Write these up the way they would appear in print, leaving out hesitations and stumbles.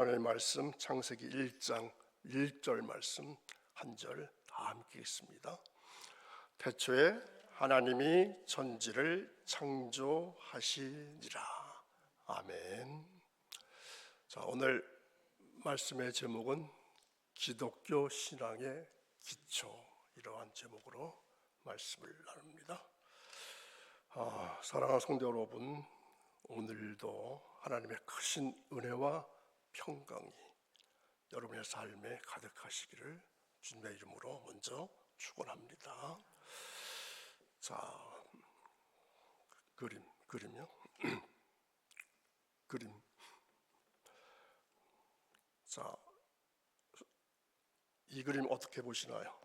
하나님의 말씀 창세기 1장 1절 말씀 한 절 다 함께 읽습니다. 태초에 하나님이 천지를 창조하시니라. 아멘. 자, 오늘 말씀의 제목은 기독교 신앙의 기초, 이러한 제목으로 말씀을 나눕니다. 사랑하는 성도 여러분, 오늘도 하나님의 크신 은혜와 평강이 여러분의 삶에 가득하시기를 주님의 이름으로 먼저 축원합니다. 자, 그림요. 그림. 자, 이 그림 어떻게 보시나요?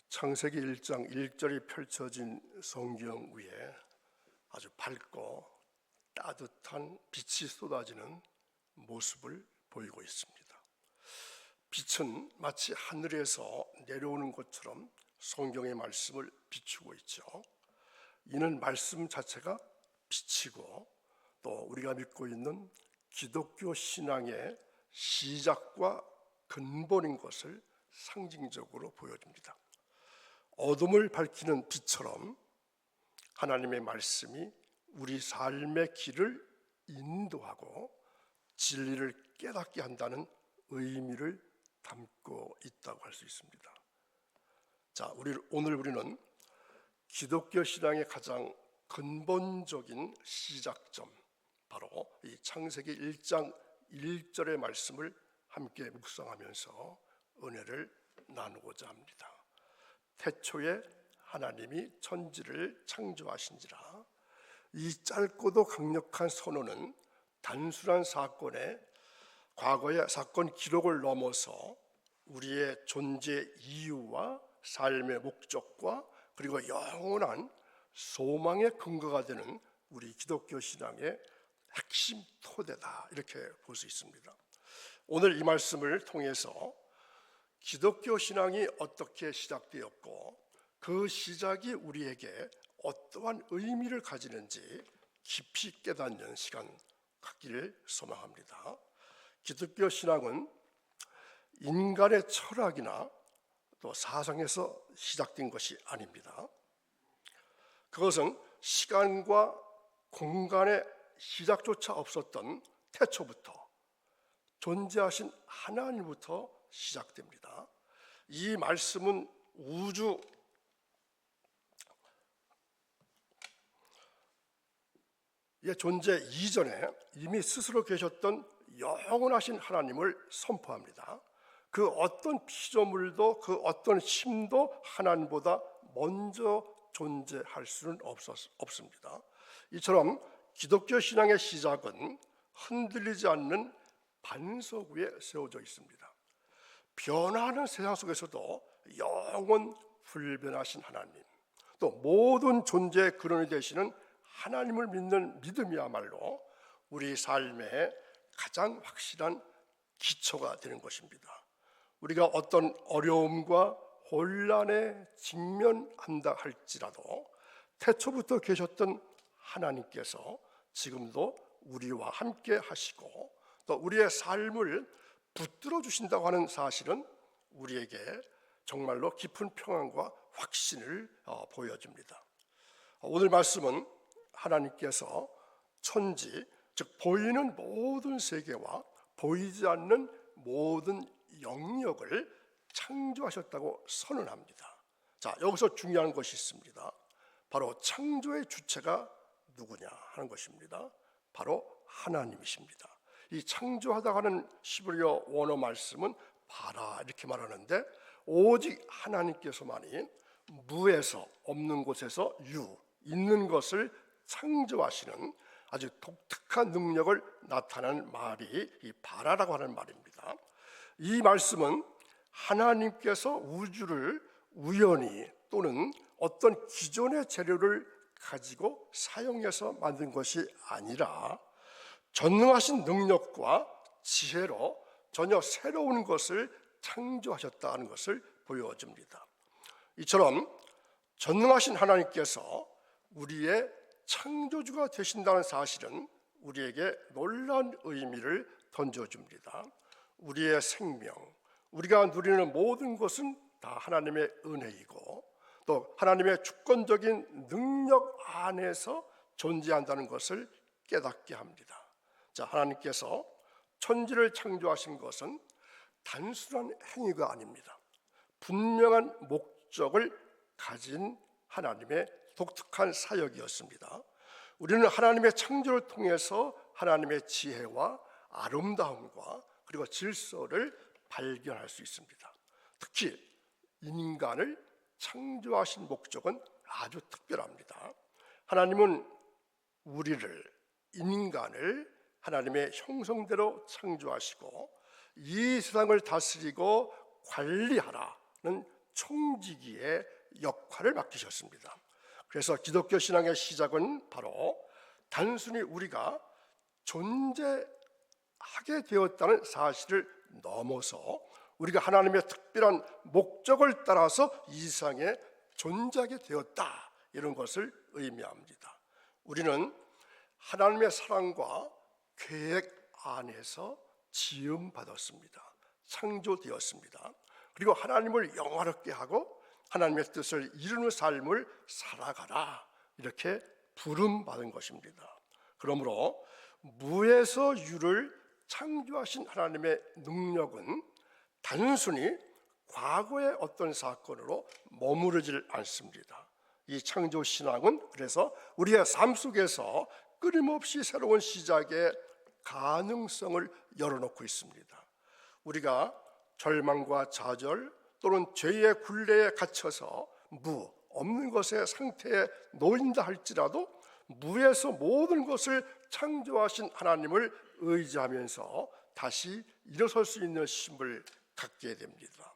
창세기 1장 1절이 펼쳐진 성경 위에 아주 밝고 따뜻한 빛이 쏟아지는 모습을 보이고 있습니다. 빛은 마치 하늘에서 내려오는 것처럼 성경의 말씀을 비추고 있죠. 이는 말씀 자체가 빛이고 또 우리가 믿고 있는 기독교 신앙의 시작과 근본인 것을 상징적으로 보여줍니다. 어둠을 밝히는 빛처럼 하나님의 말씀이 우리 삶의 길을 인도하고 진리를 깨닫게 한다는 의미를 담고 있다고 할 수 있습니다. 자, 오늘 우리는 기독교 신앙의 가장 근본적인 시작점, 바로 이 창세기 1장 1절의 말씀을 함께 묵상하면서 은혜를 나누고자 합니다. 태초에 하나님이 천지를 창조하신지라. 이 짧고도 강력한 선언은 단순한 과거의 사건 기록을 넘어서 우리의 존재 이유와 삶의 목적과 그리고 영원한 소망의 근거가 되는 우리 기독교 신앙의 핵심 토대다, 이렇게 볼 수 있습니다. 오늘 이 말씀을 통해서 기독교 신앙이 어떻게 시작되었고 그 시작이 우리에게 어떠한 의미를 가지는지 깊이 깨닫는 시간 갖기를 소망합니다. 기독교 신앙은 인간의 철학이나 또 사상에서 시작된 것이 아닙니다. 그것은 시간과 공간의 시작조차 없었던 태초부터 존재하신 하나님부터 시작됩니다. 이 말씀은 우주의 존재 이전에 이미 스스로 계셨던 영원하신 하나님을 선포합니다. 그 어떤 피조물도 그 어떤 힘도 하나님보다 먼저 존재할 수는 없습니다. 이처럼 기독교 신앙의 시작은 흔들리지 않는 반석 위에 세워져 있습니다. 변화하는 세상 속에서도 영원 불변하신 하나님, 또 모든 존재의 근원이 되시는 하나님을 믿는 믿음이야말로 우리 삶의 가장 확실한 기초가 되는 것입니다. 우리가 어떤 어려움과 혼란에 직면한다 할지라도 태초부터 계셨던 하나님께서 지금도 우리와 함께 하시고 또 우리의 삶을 붙들어 주신다고 하는 사실은 우리에게 정말로 깊은 평안과 확신을 보여줍니다. 오늘 말씀은 하나님께서 천지, 즉 보이는 모든 세계와 보이지 않는 모든 영역을 창조하셨다고 선언합니다. 자, 여기서 중요한 것이 있습니다. 바로 창조의 주체가 누구냐 하는 것입니다. 바로 하나님이십니다. 이 창조하다 하는 히브리어 원어 말씀은 바라 이렇게 말하는데, 오직 하나님께서만이 무에서 없는 곳에서 있는 것을 창조하시는 아주 독특한 능력을 나타내는 말이 이 바라라고 하는 말입니다. 이 말씀은 하나님께서 우주를 우연히 또는 어떤 기존의 재료를 가지고 사용해서 만든 것이 아니라 전능하신 능력과 지혜로 전혀 새로운 것을 창조하셨다는 것을 보여줍니다. 이처럼 전능하신 하나님께서 우리의 창조주가 되신다는 사실은 우리에게 놀라운 의미를 던져줍니다. 우리의 생명, 우리가 누리는 모든 것은 다 하나님의 은혜이고 또 하나님의 주권적인 능력 안에서 존재한다는 것을 깨닫게 합니다. 자, 하나님께서 천지를 창조하신 것은 단순한 행위가 아닙니다. 분명한 목적을 가진 하나님의 독특한 사역이었습니다. 우리는 하나님의 창조를 통해서 하나님의 지혜와 아름다움과 그리고 질서를 발견할 수 있습니다. 특히 인간을 창조하신 목적은 아주 특별합니다. 하나님은 우리를, 인간을 하나님의 형성대로 창조하시고 이 세상을 다스리고 관리하라는 총지기의 역할을 맡기셨습니다. 그래서 기독교 신앙의 시작은 바로 단순히 우리가 존재하게 되었다는 사실을 넘어서 우리가 하나님의 특별한 목적을 따라서 이 세상에 존재하게 되었다, 이런 것을 의미합니다. 우리는 하나님의 사랑과 계획 안에서 지음받았습니다. 창조되었습니다. 그리고 하나님을 영화롭게 하고 하나님의 뜻을 이루는 삶을 살아가라, 이렇게 부름받은 것입니다. 그러므로 무에서 유를 창조하신 하나님의 능력은 단순히 과거의 어떤 사건으로 머무르질 않습니다. 이 창조 신앙은 그래서 우리의 삶 속에서 끊임없이 새로운 시작의 가능성을 열어놓고 있습니다. 우리가 절망과 좌절 또는 죄의 굴레에 갇혀서 무, 없는 것의 상태에 놓인다 할지라도 무에서 모든 것을 창조하신 하나님을 의지하면서 다시 일어설 수 있는 힘을 갖게 됩니다.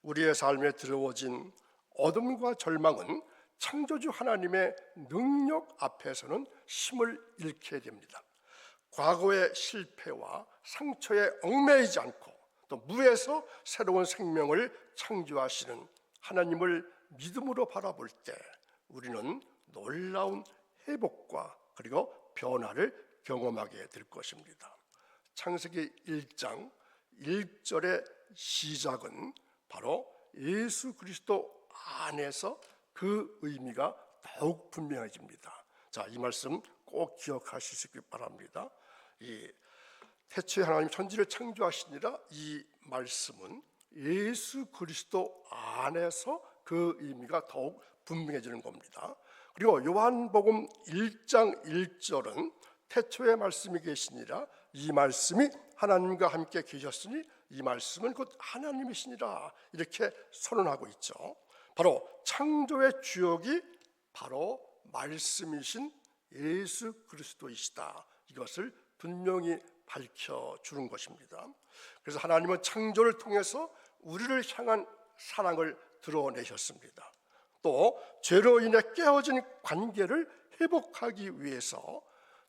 우리의 삶에 들어오진 어둠과 절망은 창조주 하나님의 능력 앞에서는 힘을 잃게 됩니다. 과거의 실패와 상처에 얽매이지 않고 또 무에서 새로운 생명을 창조하시는 하나님을 믿음으로 바라볼 때 우리는 놀라운 회복과 그리고 변화를 경험하게 될 것입니다. 창세기 1장 1절의 시작은 바로 예수 그리스도 안에서 그 의미가 더욱 분명해집니다. 자, 이 말씀 꼭 기억하실 수 있길 바랍니다. 이 태초에 하나님 천지를 창조하시니라, 이 말씀은 예수 그리스도 안에서 그 의미가 더욱 분명해지는 겁니다. 그리고 요한복음 1장 1절은 태초에 말씀이 계시니라, 이 말씀이 하나님과 함께 계셨으니 이 말씀은 곧 하나님이시니라, 이렇게 선언하고 있죠. 바로 창조의 주역이 바로 말씀이신 예수 그리스도이시다, 이것을 분명히 밝혀주는 것입니다. 그래서 하나님은 창조를 통해서 우리를 향한 사랑을 드러내셨습니다. 또 죄로 인해 깨어진 관계를 회복하기 위해서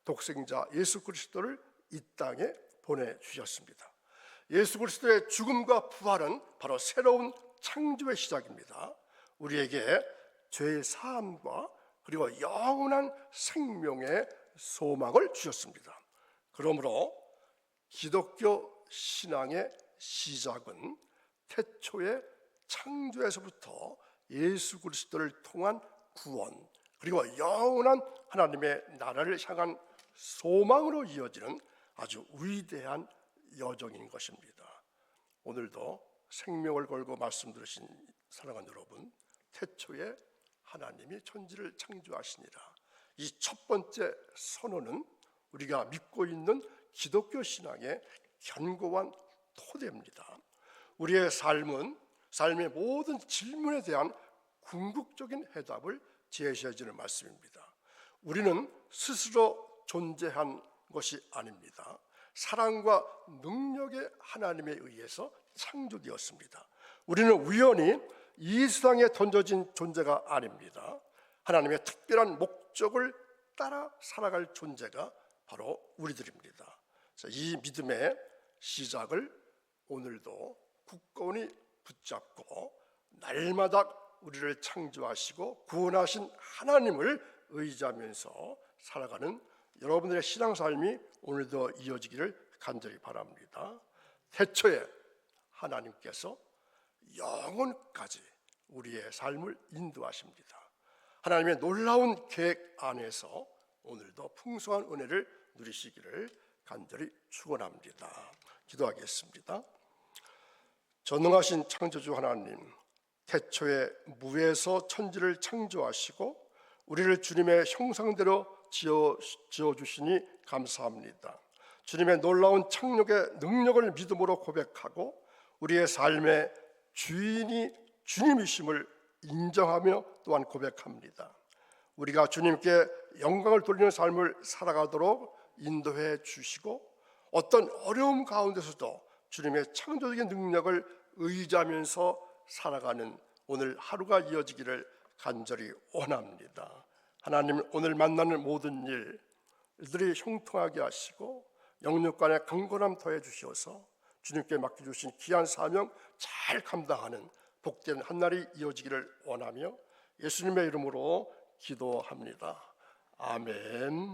독생자 예수 그리스도를 이 땅에 보내주셨습니다. 예수 그리스도의 죽음과 부활은 바로 새로운 창조의 시작입니다. 우리에게 죄의 사함과 그리고 영원한 생명의 소망을 주셨습니다. 그러므로 기독교 신앙의 시작은 태초의 창조에서부터 예수 그리스도를 통한 구원 그리고 영원한 하나님의 나라를 향한 소망으로 이어지는 아주 위대한 여정인 것입니다. 오늘도 생명을 걸고 말씀 들으신 사랑하는 여러분, 태초에 하나님이 천지를 창조하시니라, 이 첫 번째 선언은 우리가 믿고 있는 기독교 신앙의 견고한 토대입니다. 우리의 삶은 삶의 모든 질문에 대한 궁극적인 해답을 제시해주는 말씀입니다. 우리는 스스로 존재한 것이 아닙니다. 사랑과 능력의 하나님에 의해서 창조되었습니다. 우리는 우연히 이 세상에 던져진 존재가 아닙니다. 하나님의 특별한 목적을 따라 살아갈 존재가 바로 우리들입니다. 이 믿음의 시작을 오늘도 굳건히 붙잡고 날마다 우리를 창조하시고 구원하신 하나님을 의지하면서 살아가는 여러분들의 신앙삶이 오늘도 이어지기를 간절히 바랍니다. 태초에 하나님께서 영원까지 우리의 삶을 인도하십니다. 하나님의 놀라운 계획 안에서 오늘도 풍성한 은혜를 누리시기를 간절히 축원합니다. 기도하겠습니다. 전능하신 창조주 하나님, 태초에 무에서 천지를 창조하시고 우리를 주님의 형상대로 지어주시니 감사합니다. 주님의 놀라운 창조의 능력을 믿음으로 고백하고 우리의 삶의 주인이 주님이심을 인정하며 또한 고백합니다. 우리가 주님께 영광을 돌리는 삶을 살아가도록 인도해 주시고 어떤 어려움 가운데서도 주님의 창조적인 능력을 의지하면서 살아가는 오늘 하루가 이어지기를 간절히 원합니다. 하나님, 오늘 만나는 모든 일들이 형통하게 하시고 영육간에 강건함 더해 주시어서 주님께 맡겨주신 귀한 사명 잘 감당하는 복된 한날이 이어지기를 원하며 예수님의 이름으로 기도합니다. 아멘.